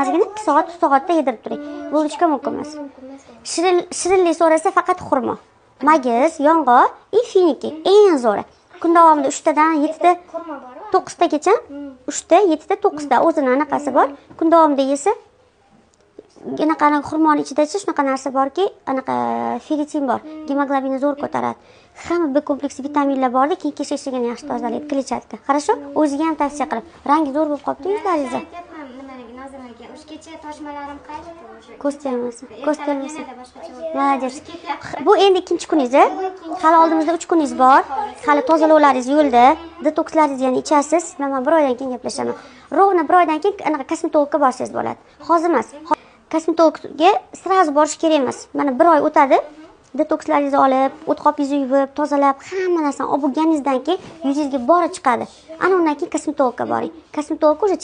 Ozgina 2 soat, 3 soatda yedirib turing. Bo'lishga mumkin emas. Shirinlik so'rasa faqat xurmo, magiz, yong'oq, finiki eng zo'ri. Kun davomida 3 tadan 7 ta, 9 tagacha, 3 ta, 7 ta, 9 ta o'zining anaqasi bor. Kun davomida yesa, anaqa xurmoning ichidachi shunaqa narsa borki, anaqa ferritin bor. Gemoglobinni zo'r ko'taradi. Hamma B kompleksi vitaminlar borda, keyin kechikishini yaxshi tozalaydi, kletchatka. Хорошо? O'ziga ham tavsiya qilib. Rangi zo'r bo'lib qopti yuzlaringizda. O'shgacha toshmalarim qaytdi. Ko'z termasi. Молодец. Bu endi ikkinchi kuningiz. Hali oldimizda 3 kuningiz bor. Hali tozalovlaringiz yo'lda. Detokslaringizni yana ichasiz. Men 1 oydan keyin gaplashaman. Rovna 1 oydan keyin anaqa kosmetologga borsangiz bo'ladi. Hozir emas. Kosmetologga sразу borish kerak emas. Mana 1 oy o'tadi. Detokslaringizni olib, o't qopingizni yuvib, tozalab, hamma narsani olib bo'lganingizdan keyin yuzingizga bori chiqadi. Ana undan keyin kosmetologga boring. Kosmetolog уже